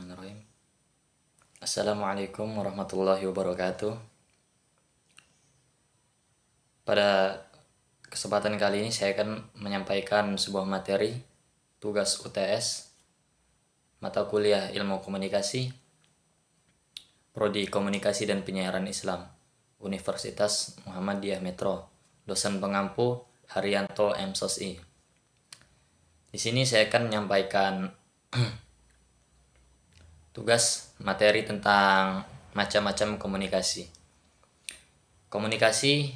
Bismillahirrahmanirrahim. Assalamualaikum warahmatullahi wabarakatuh. Pada kesempatan kali ini saya akan menyampaikan sebuah materi tugas UTS mata kuliah Ilmu Komunikasi Prodi Komunikasi dan Penyiaran Islam Universitas Muhammadiyah Metro. Dosen pengampu Haryanto M. Sosi. Di sini saya akan menyampaikan tugas materi tentang macam-macam komunikasi. Komunikasi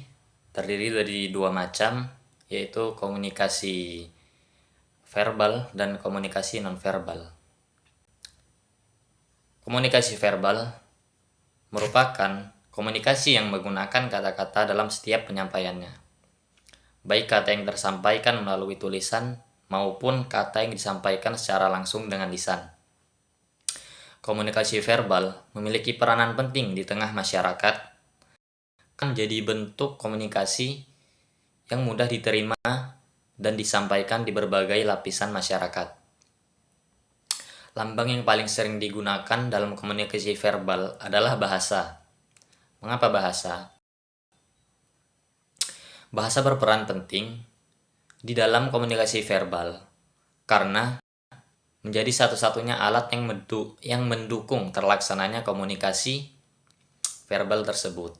terdiri dari dua macam, yaitu komunikasi verbal dan komunikasi nonverbal. Komunikasi verbal merupakan komunikasi yang menggunakan kata-kata dalam setiap penyampaiannya, baik kata yang tersampaikan melalui tulisan maupun kata yang disampaikan secara langsung dengan lisan. Komunikasi verbal memiliki peranan penting di tengah masyarakat, kan jadi bentuk komunikasi yang mudah diterima dan disampaikan di berbagai lapisan masyarakat. Lambang yang paling sering digunakan dalam komunikasi verbal adalah bahasa. Mengapa bahasa? Bahasa berperan penting di dalam komunikasi verbal karena menjadi satu-satunya alat yang mendukung terlaksananya komunikasi verbal tersebut.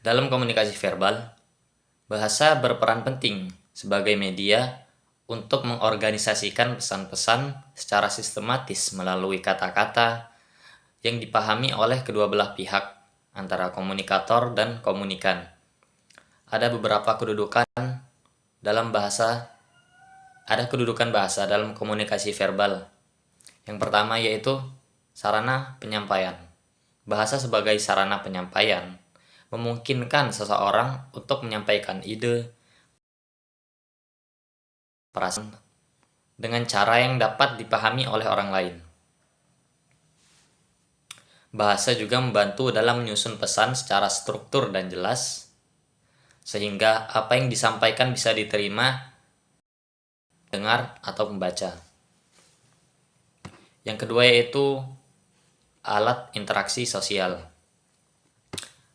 Dalam komunikasi verbal, bahasa berperan penting sebagai media untuk mengorganisasikan pesan-pesan secara sistematis melalui kata-kata yang dipahami oleh kedua belah pihak antara komunikator dan komunikan. Ada beberapa kedudukan bahasa dalam komunikasi verbal. Yang pertama yaitu sarana penyampaian. Bahasa sebagai sarana penyampaian memungkinkan seseorang untuk menyampaikan ide, perasaan dengan cara yang dapat dipahami oleh orang lain. Bahasa juga membantu dalam menyusun pesan secara struktur dan jelas, sehingga apa yang disampaikan bisa diterima dengar atau membaca. Yang kedua yaitu alat interaksi sosial.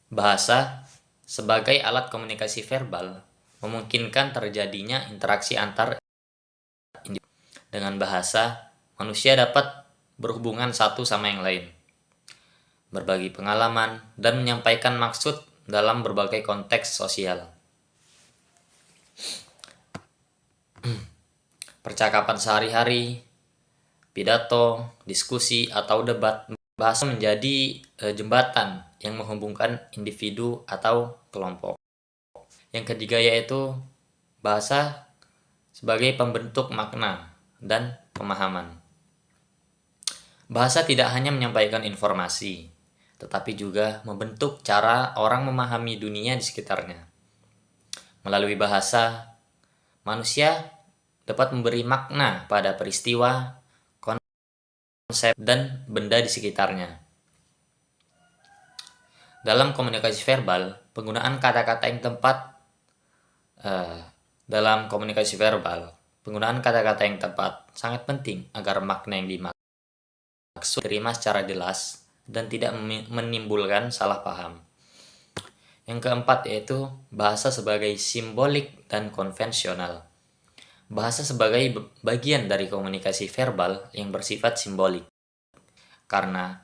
Bahasa sebagai alat komunikasi verbal memungkinkan terjadinya interaksi antar individu. Dengan bahasa, manusia dapat berhubungan satu sama yang lain, berbagi pengalaman, dan menyampaikan maksud dalam berbagai konteks sosial. Percakapan sehari-hari, pidato, diskusi, atau debat, bahasa menjadi jembatan yang menghubungkan individu atau kelompok. Yang ketiga yaitu bahasa sebagai pembentuk makna dan pemahaman. Bahasa tidak hanya menyampaikan informasi, tetapi juga membentuk cara orang memahami dunia di sekitarnya. Melalui bahasa, manusia dapat memberi makna pada peristiwa, konsep, dan benda di sekitarnya. Dalam komunikasi verbal, penggunaan kata-kata yang tepat sangat penting agar makna yang dimaksud diterima secara jelas dan tidak menimbulkan salah paham. Yang keempat yaitu bahasa sebagai simbolik dan konvensional. Bahasa sebagai bagian dari komunikasi verbal yang bersifat simbolik, karena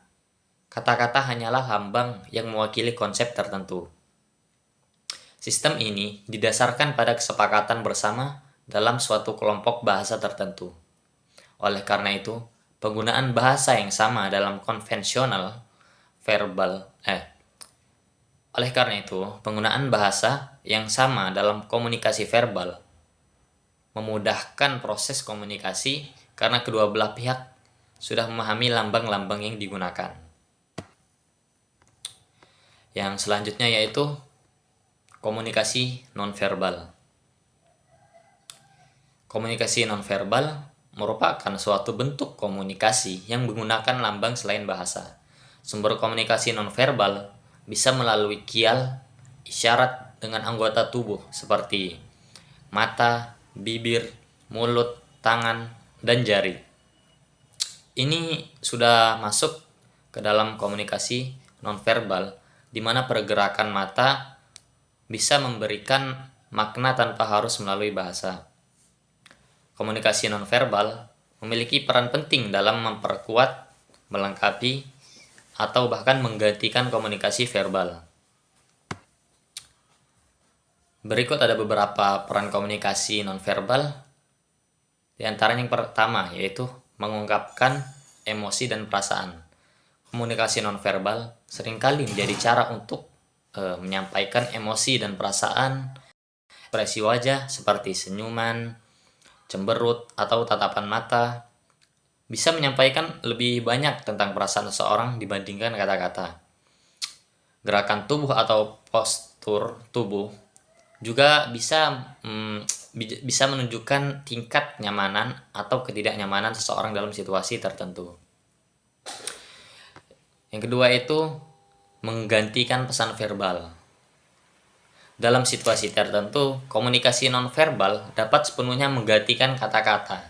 kata-kata hanyalah lambang yang mewakili konsep tertentu. Sistem ini didasarkan pada kesepakatan bersama dalam suatu kelompok bahasa tertentu. Oleh karena itu, penggunaan bahasa yang sama dalam komunikasi verbal memudahkan proses komunikasi karena kedua belah pihak sudah memahami lambang-lambang yang digunakan. Yang selanjutnya yaitu komunikasi nonverbal. Komunikasi nonverbal merupakan suatu bentuk komunikasi yang menggunakan lambang selain bahasa. Sumber komunikasi nonverbal bisa melalui kial, isyarat dengan anggota tubuh seperti mata, bibir, mulut, tangan, dan jari. Ini sudah masuk ke dalam komunikasi nonverbal, di mana pergerakan mata bisa memberikan makna tanpa harus melalui bahasa. Komunikasi nonverbal memiliki peran penting dalam memperkuat, melengkapi, atau bahkan menggantikan komunikasi verbal. Berikut ada beberapa peran komunikasi nonverbal. Di antaranya yang pertama yaitu mengungkapkan emosi dan perasaan. Komunikasi nonverbal seringkali menjadi cara untuk menyampaikan emosi dan perasaan. Ekspresi wajah seperti senyuman, cemberut, atau tatapan mata bisa menyampaikan lebih banyak tentang perasaan seseorang dibandingkan kata-kata. Gerakan tubuh atau postur tubuh juga bisa menunjukkan tingkat nyamanan atau ketidaknyamanan seseorang dalam situasi tertentu. Yang kedua itu menggantikan pesan verbal. Dalam situasi tertentu, komunikasi nonverbal dapat sepenuhnya menggantikan kata-kata.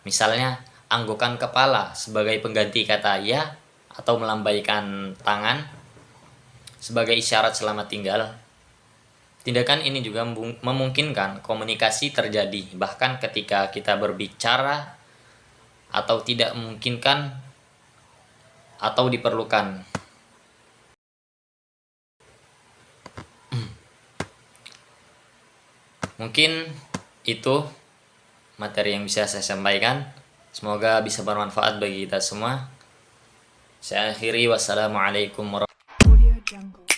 Misalnya, anggukan kepala sebagai pengganti kata ya atau melambaikan tangan sebagai isyarat selamat tinggal. Tindakan ini juga memungkinkan komunikasi terjadi bahkan ketika kita berbicara atau tidak memungkinkan atau diperlukan. Mungkin itu materi yang bisa saya sampaikan. Semoga bisa bermanfaat bagi kita semua. Saya akhiri, wassalamualaikum warahmatullahi wabarakatuh.